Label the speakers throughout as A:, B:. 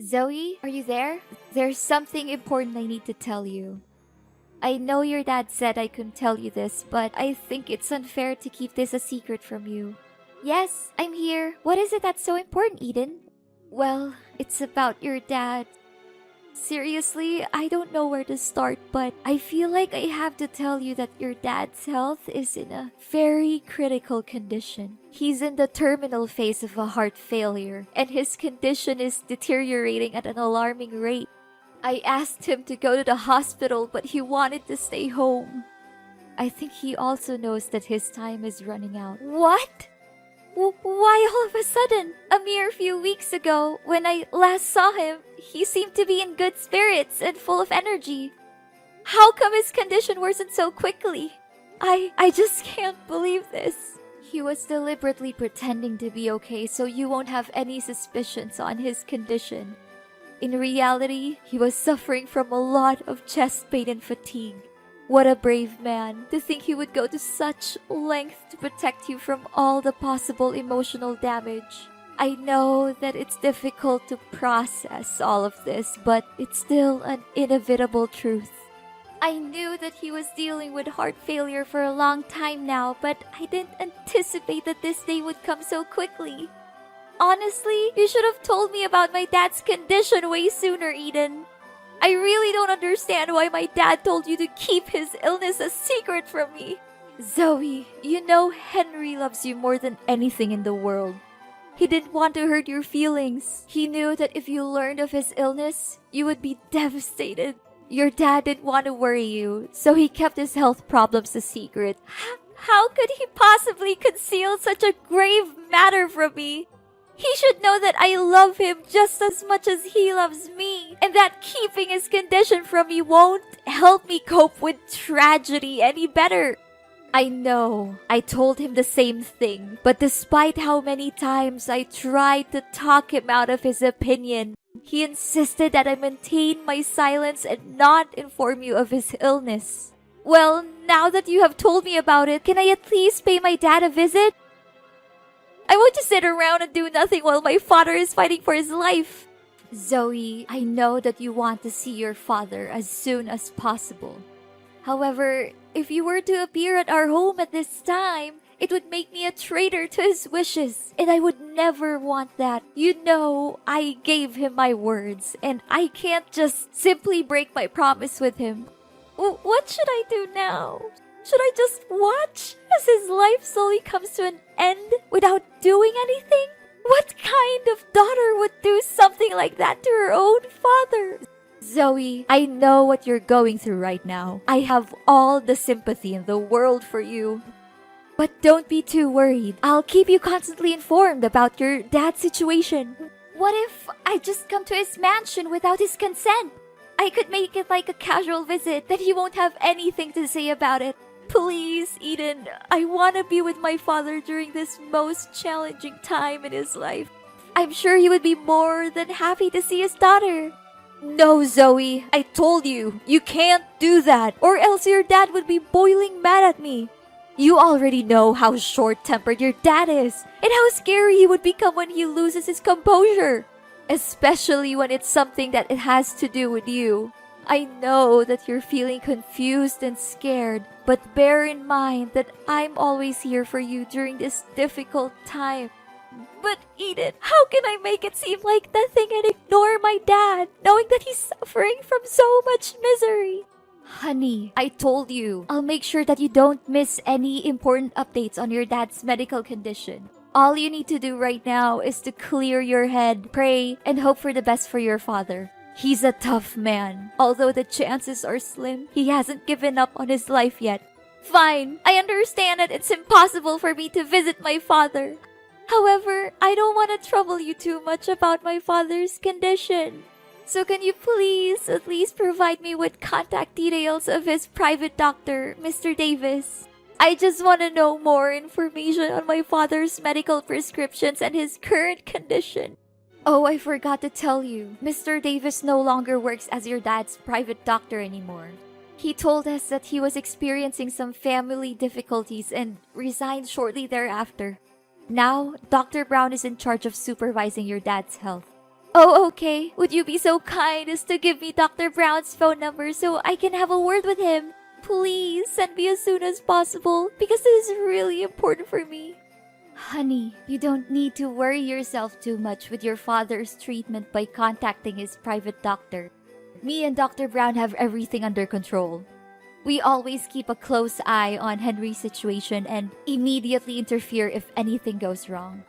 A: Zoe, are you there? There's something important I need to tell you. I know your dad said I couldn't tell you this, but I think it's unfair to keep this a secret from you. Yes, I'm here. What is it that's so important, Eden? Well, it's about your dad. Seriously, I don't know where to start, but I feel like I have to tell you that your dad's health is in a very critical condition. He's in the terminal phase of a heart failure, and his condition is deteriorating at an alarming rate. I asked him to go to the hospital, but he wanted to stay home. I think he also knows that his time is running out. What? Why all of a sudden? A mere few weeks ago, when I last saw him, he seemed to be in good spirits and full of energy. How come his condition worsened so quickly? I just can't believe this. He was deliberately pretending to be okay so you won't have any suspicions on his condition. In reality, he was suffering from a lot of chest pain and fatigue. What a brave man, to think he would go to such length to protect you from all the possible emotional damage. I know that it's difficult to process all of this, but it's still an inevitable truth. I knew that he was dealing with heart failure for a long time now, but I didn't anticipate that this day would come so quickly. Honestly, you should have told me about my dad's condition way sooner, Eden. I really don't understand why my dad told you to keep his illness a secret from me. Zoe, you know Henry loves you more than anything in the world. He didn't want to hurt your feelings. He knew that if you learned of his illness, you would be devastated. Your dad didn't want to worry you, so he kept his health problems a secret. How could he possibly conceal such a grave matter from me? He should know that I love him just as much as he loves me, and that keeping his condition from me won't help me cope with tragedy any better. I know, I told him the same thing, but despite how many times I tried to talk him out of his opinion, he insisted that I maintain my silence and not inform you of his illness. Well, now that you have told me about it, can I at least pay my dad a visit? I won't just sit around and do nothing while my father is fighting for his life. Zoe, I know that you want to see your father as soon as possible. However, if you were to appear at our home at this time, it would make me a traitor to his wishes, and I would never want that. You know, I gave him my words, and I can't just simply break my promise with him. What should I do now? Should I just watch as his life slowly comes to an end without doing anything? What kind of daughter would do something like that to her own father? Zoe, I know what you're going through right now. I have all the sympathy in the world for you. But don't be too worried. I'll keep you constantly informed about your dad's situation. What if I just come to his mansion without his consent? I could make it like a casual visit that he won't have anything to say about it. Please, Eden, I want to be with my father during this most challenging time in his life. I'm sure he would be more than happy to see his daughter. No, Zoe, I told you, you can't do that, or else your dad would be boiling mad at me. You already know how short-tempered your dad is, and how scary he would become when he loses his composure. Especially when it's something that it has to do with you. I know that you're feeling confused and scared, but bear in mind that I'm always here for you during this difficult time. But Eden, how can I make it seem like nothing and ignore my dad, knowing that he's suffering from so much misery? Honey, I told you, I'll make sure that you don't miss any important updates on your dad's medical condition. All you need to do right now is to clear your head, pray, and hope for the best for your father. He's a tough man. Although the chances are slim, he hasn't given up on his life yet. Fine, I understand that it's impossible for me to visit my father. However, I don't want to trouble you too much about my father's condition. So can you please at least provide me with contact details of his private doctor, Mr. Davis? I just want to know more information on my father's medical prescriptions and his current condition. Oh, I forgot to tell you. Mr. Davis no longer works as your dad's private doctor anymore. He told us that he was experiencing some family difficulties and resigned shortly thereafter. Now, Dr. Brown is in charge of supervising your dad's health. Oh, okay. Would you be so kind as to give me Dr. Brown's phone number so I can have a word with him? Please send me as soon as possible because this is really important for me. Honey, you don't need to worry yourself too much with your father's treatment by contacting his private doctor. Me and Dr. Brown have everything under control. We always keep a close eye on Henry's situation and immediately interfere if anything goes wrong.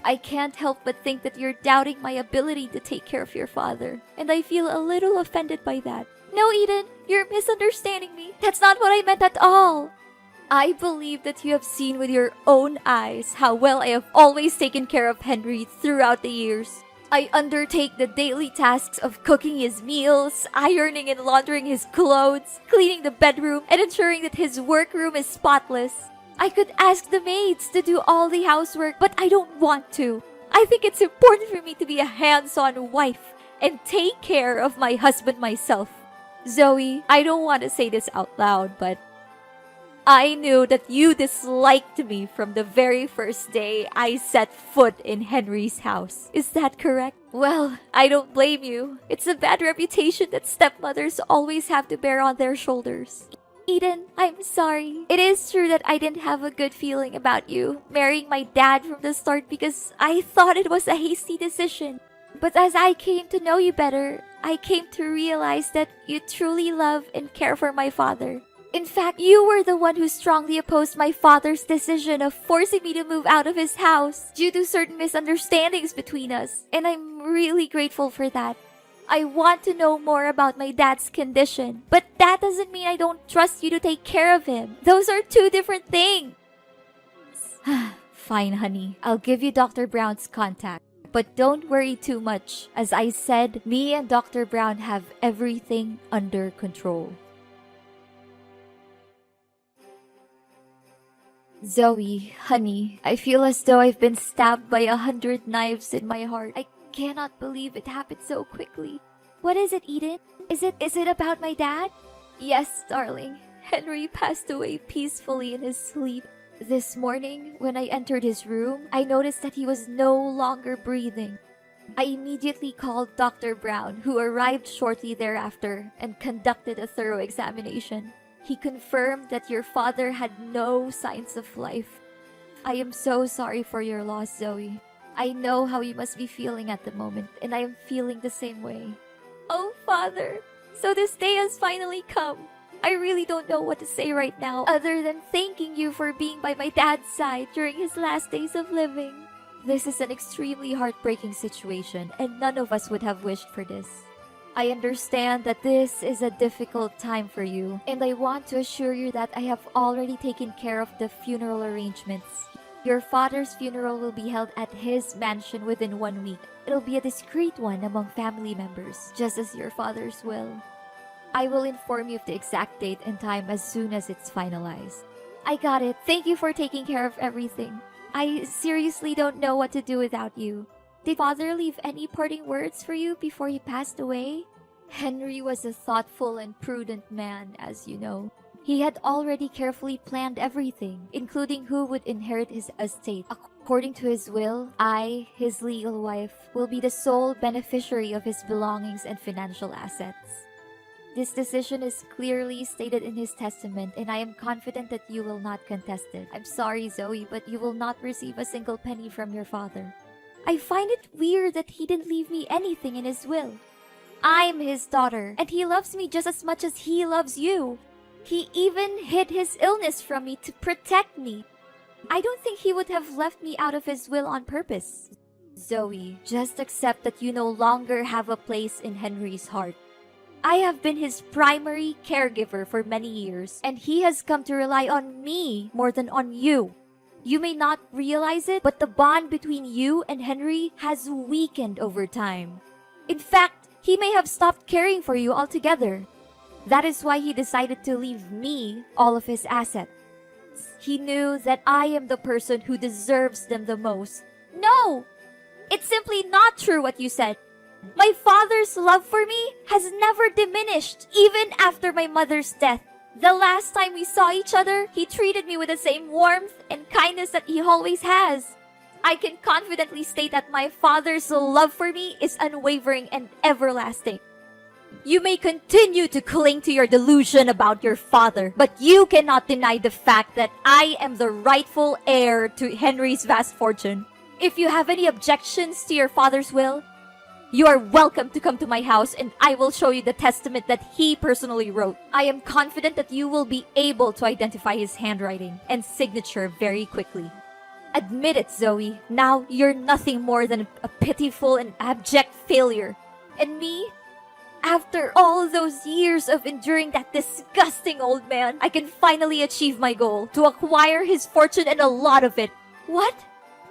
A: I can't help but think that you're doubting my ability to take care of your father, and I feel a little offended by that. No, Eden, you're misunderstanding me. That's not what I meant at all. I believe that you have seen with your own eyes how well I have always taken care of Henry throughout the years. I undertake the daily tasks of cooking his meals, ironing and laundering his clothes, cleaning the bedroom, and ensuring that his workroom is spotless. I could ask the maids to do all the housework, but I don't want to. I think it's important for me to be a hands-on wife and take care of my husband myself. Zoe, I don't want to say this out loud, but I knew that you disliked me from the very first day I set foot in Henry's house. Is that correct? Well, I don't blame you. It's a bad reputation that stepmothers always have to bear on their shoulders. Eden, I'm sorry. It is true that I didn't have a good feeling about you marrying my dad from the start because I thought it was a hasty decision. But as I came to know you better, I came to realize that you truly love and care for my father. In fact, you were the one who strongly opposed my father's decision of forcing me to move out of his house due to certain misunderstandings between us, and I'm really grateful for that. I want to know more about my dad's condition, but that doesn't mean I don't trust you to take care of him. Those are two different things. Fine, honey. I'll give you Dr. Brown's contact. But don't worry too much. As I said, me and Dr. Brown have everything under control. Zoe, honey, I feel as though I've been stabbed by 100 knives in my heart. I cannot believe it happened so quickly. What is it, Eden? Is it about my dad? Yes, darling. Henry passed away peacefully in his sleep. This morning, when I entered his room, I noticed that he was no longer breathing. I immediately called Dr. Brown, who arrived shortly thereafter and conducted a thorough examination. He confirmed that your father had no signs of life. I am so sorry for your loss, Zoe. I know how you must be feeling at the moment, and I am feeling the same way. Oh, Father, so this day has finally come. I really don't know what to say right now other than thanking you for being by my dad's side during his last days of living. This is an extremely heartbreaking situation, and none of us would have wished for this. I understand that this is a difficult time for you, and I want to assure you that I have already taken care of the funeral arrangements. Your father's funeral will be held at his mansion within 1 week. It'll be a discreet one among family members, just as your father's will. I will inform you of the exact date and time as soon as it's finalized. I got it. Thank you for taking care of everything. I seriously don't know what to do without you. Did Father leave any parting words for you before he passed away? Henry was a thoughtful and prudent man, as you know. He had already carefully planned everything, including who would inherit his estate. According to his will, I, his legal wife, will be the sole beneficiary of his belongings and financial assets. This decision is clearly stated in his testament, and I am confident that you will not contest it. I'm sorry, Zoe, but you will not receive a single penny from your father. I find it weird that he didn't leave me anything in his will. I'm his daughter, and he loves me just as much as he loves you. He even hid his illness from me to protect me. I don't think he would have left me out of his will on purpose. Zoe, just accept that you no longer have a place in Henry's heart. I have been his primary caregiver for many years, and he has come to rely on me more than on you. You may not realize it, but the bond between you and Henry has weakened over time. In fact, he may have stopped caring for you altogether. That is why he decided to leave me all of his assets. He knew that I am the person who deserves them the most. No! It's simply not true what you said. My father's love for me has never diminished, even after my mother's death. The last time we saw each other, he treated me with the same warmth and kindness that he always has. I can confidently state that my father's love for me is unwavering and everlasting. You may continue to cling to your delusion about your father, but you cannot deny the fact that I am the rightful heir to Henry's vast fortune. If you have any objections to your father's will, you are welcome to come to my house and I will show you the testament that he personally wrote. I am confident that you will be able to identify his handwriting and signature very quickly. Admit it, Zoe. Now you're nothing more than a pitiful and abject failure. And me? After all those years of enduring that disgusting old man, I can finally achieve my goal, to acquire his fortune and a lot of it. What?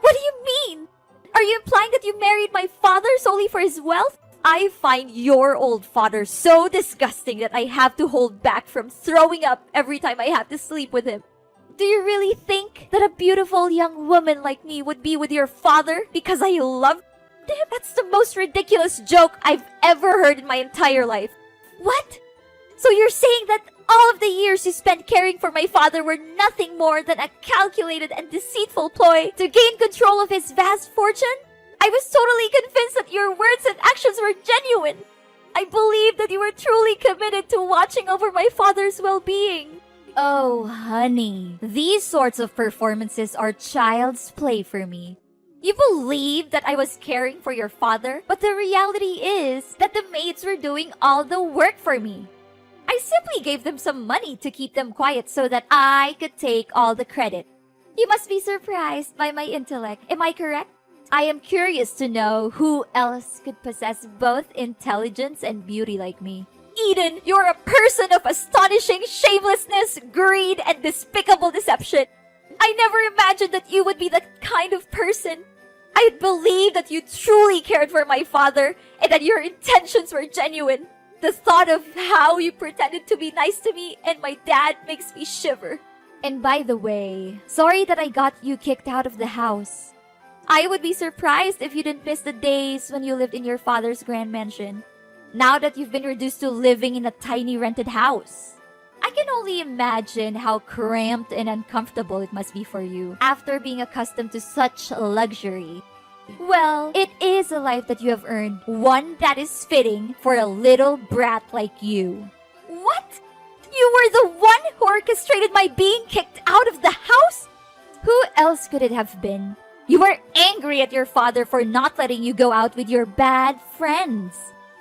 A: What do you mean? Are you implying that you married my father solely for his wealth? I find your old father so disgusting that I have to hold back from throwing up every time I have to sleep with him. Do you really think that a beautiful young woman like me would be with your father because I love him? That's the most ridiculous joke I've ever heard in my entire life. What? So you're saying that all of the years you spent caring for my father were nothing more than a calculated and deceitful ploy to gain control of his vast fortune? I was totally convinced that your words and actions were genuine. I believed that you were truly committed to watching over my father's well-being. Oh, honey, these sorts of performances are child's play for me. You believe that I was caring for your father, but the reality is that the maids were doing all the work for me. I simply gave them some money to keep them quiet so that I could take all the credit. You must be surprised by my intellect. Am I correct? I am curious to know who else could possess both intelligence and beauty like me. Eden, you're a person of astonishing shamelessness, greed, and despicable deception. I never imagined that you would be that kind of person. I believed that you truly cared for my father and that your intentions were genuine. The thought of how you pretended to be nice to me and my dad makes me shiver. And by the way, sorry that I got you kicked out of the house. I would be surprised if you didn't miss the days when you lived in your father's grand mansion. Now that you've been reduced to living in a tiny rented house. I can only imagine how cramped and uncomfortable it must be for you after being accustomed to such luxury. Well, it is a life that you have earned, one that is fitting for a little brat like you. What? You were the one who orchestrated my being kicked out of the house? Who else could it have been? You were angry at your father for not letting you go out with your bad friends.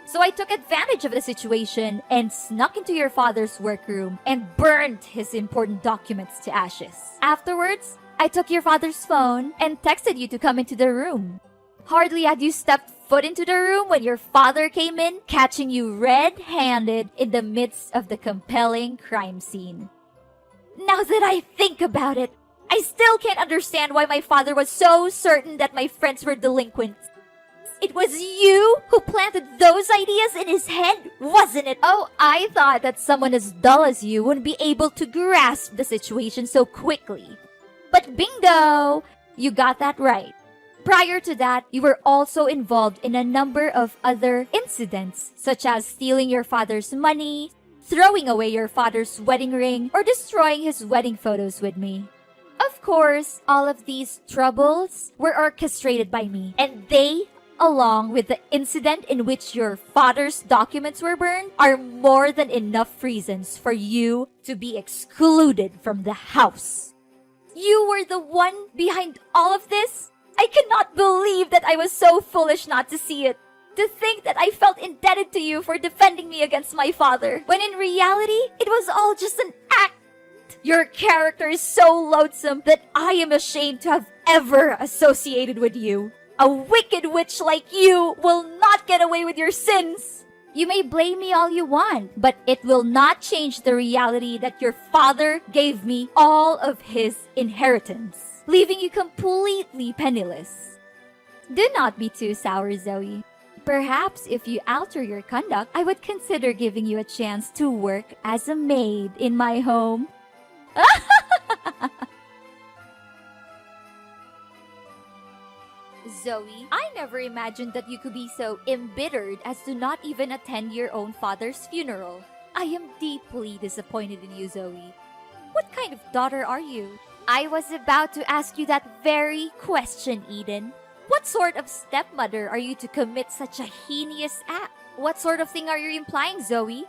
A: So I took advantage of the situation and snuck into your father's workroom and burned his important documents to ashes. Afterwards, I took your father's phone and texted you to come into the room. Hardly had you stepped foot into the room when your father came in, catching you red-handed in the midst of the compelling crime scene. Now that I think about it, I still can't understand why my father was so certain that my friends were delinquents. It was you who planted those ideas in his head, wasn't it? Oh, I thought that someone as dull as you wouldn't be able to grasp the situation so quickly. But bingo! You got that right. Prior to that, you were also involved in a number of other incidents, such as stealing your father's money, throwing away your father's wedding ring, or destroying his wedding photos with me. Of course, all of these troubles were orchestrated by me, and they, along with the incident in which your father's documents were burned, are more than enough reasons for you to be excluded from the house. You were the one behind all of this? I cannot believe that I was so foolish not to see it. To think that I felt indebted to you for defending me against my father, when in reality, it was all just an act. Your character is so loathsome that I am ashamed to have ever associated with you. A wicked witch like you will not get away with your sins. You may blame me all you want, but it will not change the reality that your father gave me all of his inheritance, leaving you completely penniless. Do not be too sour, Zoe. Perhaps if you alter your conduct, I would consider giving you a chance to work as a maid in my home. Zoe, I never imagined that you could be so embittered as to not even attend your own father's funeral. I am deeply disappointed in you, Zoe. What kind of daughter are you? I was about to ask you that very question, Eden. What sort of stepmother are you to commit such a heinous act? What sort of thing are you implying, Zoe?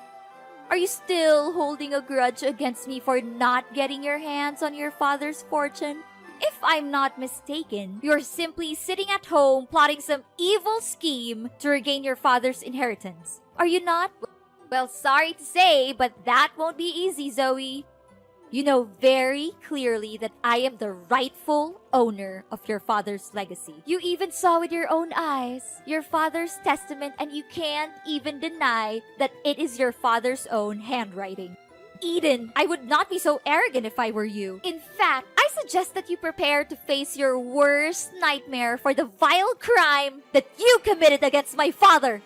A: Are you still holding a grudge against me for not getting your hands on your father's fortune? If I'm not mistaken, you're simply sitting at home plotting some evil scheme to regain your father's inheritance. Are you not? Well, sorry to say, but that won't be easy, Zoe. You know very clearly that I am the rightful owner of your father's legacy. You even saw with your own eyes your father's testament, and you can't even deny that it is your father's own handwriting. Eden, I would not be so arrogant if I were you. In fact, I suggest that you prepare to face your worst nightmare for the vile crime that you committed against my father.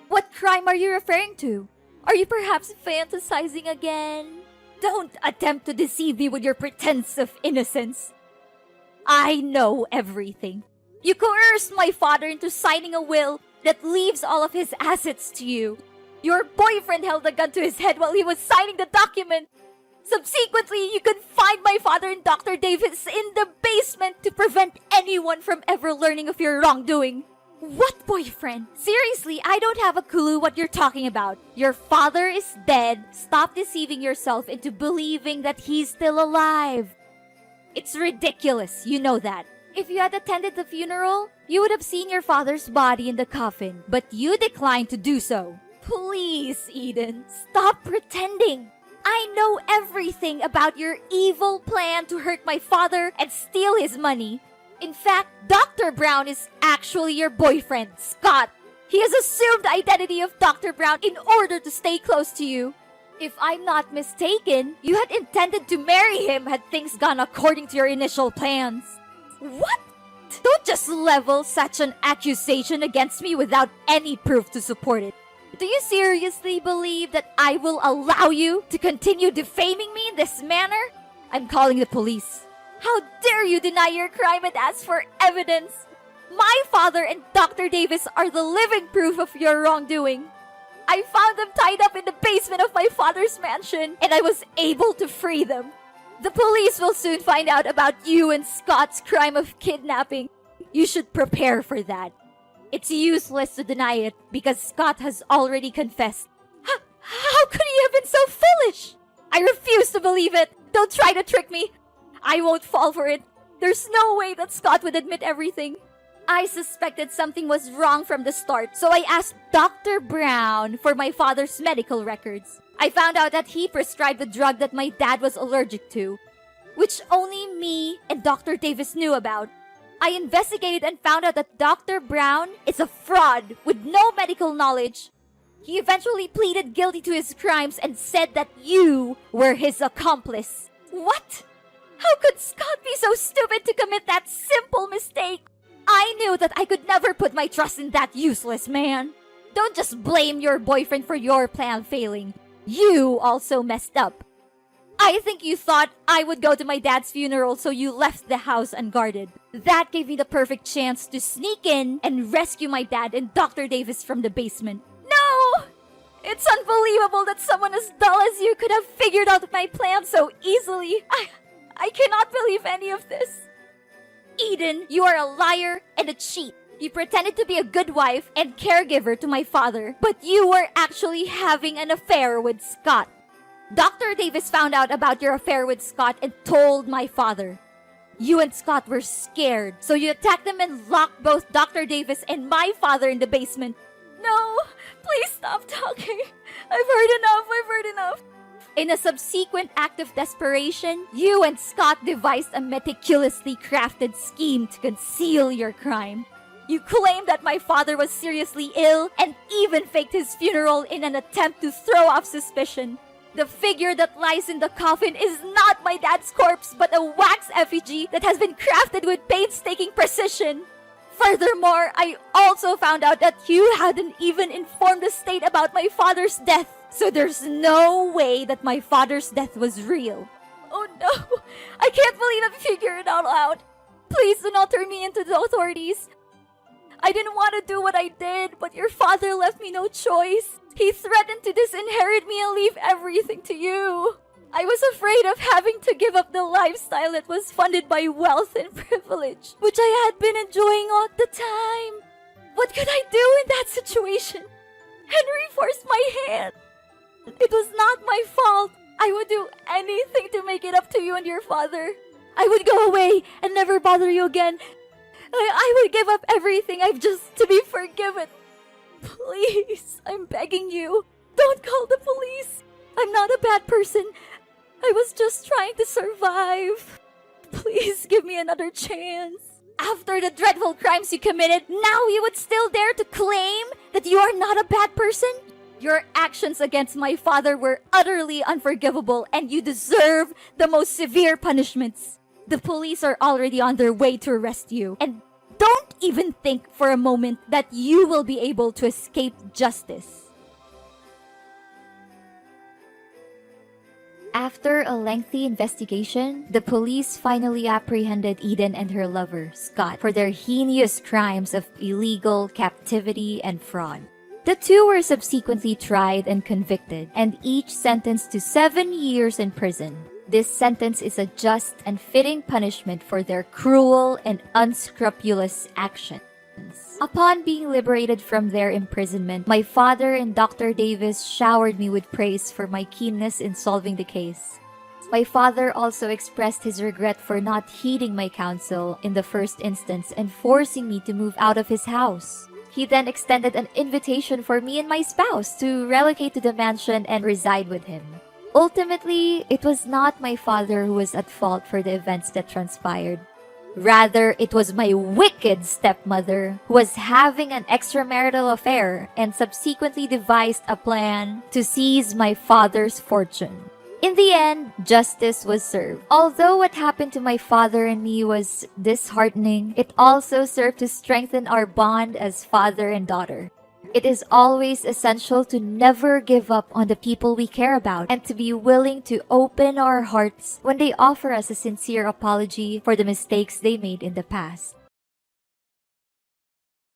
A: What crime are you referring to? Are you perhaps fantasizing again? Don't attempt to deceive me with your pretense of innocence. I know everything. You coerced my father into signing a will that leaves all of his assets to you. Your boyfriend held a gun to his head while he was signing the document. Subsequently, you confined my father and Dr. Davis in the basement to prevent anyone from ever learning of your wrongdoing. What boyfriend? Seriously, I don't have a clue what you're talking about. Your father is dead. Stop deceiving yourself into believing that he's still alive. It's ridiculous, you know that. If you had attended the funeral, you would have seen your father's body in the coffin, but you declined to do so. Please, Eden, stop pretending. I know everything about your evil plan to hurt my father and steal his money. In fact, Dr. Brown is actually your boyfriend, Scott. He has assumed the identity of Dr. Brown in order to stay close to you. If I'm not mistaken, you had intended to marry him had things gone according to your initial plans. What? Don't just level such an accusation against me without any proof to support it. Do you seriously believe that I will allow you to continue defaming me in this manner? I'm calling the police. How dare you deny your crime and ask for evidence? My father and Dr. Davis are the living proof of your wrongdoing. I found them tied up in the basement of my father's mansion, and I was able to free them. The police will soon find out about you and Scott's crime of kidnapping. You should prepare for that. It's useless to deny it because Scott has already confessed. How could he have been so foolish? I refuse to believe it. Don't try to trick me. I won't fall for it. There's no way that Scott would admit everything. I suspected something was wrong from the start, so I asked Dr. Brown for my father's medical records. I found out that he prescribed the drug that my dad was allergic to, which only me and Dr. Davis knew about. I investigated and found out that Dr. Brown is a fraud with no medical knowledge. He eventually pleaded guilty to his crimes and said that you were his accomplice. What? How could Scott be so stupid to commit that simple mistake? I knew that I could never put my trust in that useless man. Don't just blame your boyfriend for your plan failing. You also messed up. I think you thought I would go to my dad's funeral, so you left the house unguarded. That gave me the perfect chance to sneak in and rescue my dad and Dr. Davis from the basement. No! It's unbelievable that someone as dull as you could have figured out my plan so easily. I cannot believe any of this. Eden, you are a liar and a cheat. You pretended to be a good wife and caregiver to my father, but you were actually having an affair with Scott. Dr. Davis found out about your affair with Scott and told my father. You and Scott were scared, so you attacked them and locked both Dr. Davis and my father in the basement. No, please stop talking. I've heard enough. In a subsequent act of desperation, you and Scott devised a meticulously crafted scheme to conceal your crime. You claimed that my father was seriously ill and even faked his funeral in an attempt to throw off suspicion. The figure that lies in the coffin is not my dad's corpse, but a wax effigy that has been crafted with painstaking precision. Furthermore, I also found out that you hadn't even informed the state about my father's death. So there's no way that my father's death was real. Oh no! I can't believe I figured it all out. Please do not turn me into the authorities. I didn't want to do what I did, but your father left me no choice. He threatened to disinherit me and leave everything to you. I was afraid of having to give up the lifestyle that was funded by wealth and privilege, which I had been enjoying all the time. What could I do in that situation? Henry forced my hand. It was not my fault. I would do anything to make it up to you and your father. I would go away and never bother you again. I would give up everything I've just to be forgiven. Please, I'm begging you. Don't call the police. I'm not a bad person. I was just trying to survive. Please give me another chance. After the dreadful crimes you committed, now you would still dare to claim that you are not a bad person? Your actions against my father were utterly unforgivable, and you deserve the most severe punishments. The police are already on their way to arrest you, and don't even think for a moment that you will be able to escape justice. After a lengthy investigation, the police finally apprehended Eden and her lover, Scott, for their heinous crimes of illegal captivity and fraud. The two were subsequently tried and convicted, and each sentenced to 7 years in prison. This sentence is a just and fitting punishment for their cruel and unscrupulous actions. Upon being liberated from their imprisonment, my father and Dr. Davis showered me with praise for my keenness in solving the case. My father also expressed his regret for not heeding my counsel in the first instance and forcing me to move out of his house. He then extended an invitation for me and my spouse to relocate to the mansion and reside with him. Ultimately, it was not my father who was at fault for the events that transpired. Rather, it was my wicked stepmother who was having an extramarital affair and subsequently devised a plan to seize my father's fortune. In the end, justice was served. Although what happened to my father and me was disheartening, it also served to strengthen our bond as father and daughter. It is always essential to never give up on the people we care about and to be willing to open our hearts when they offer us a sincere apology for the mistakes they made in the past.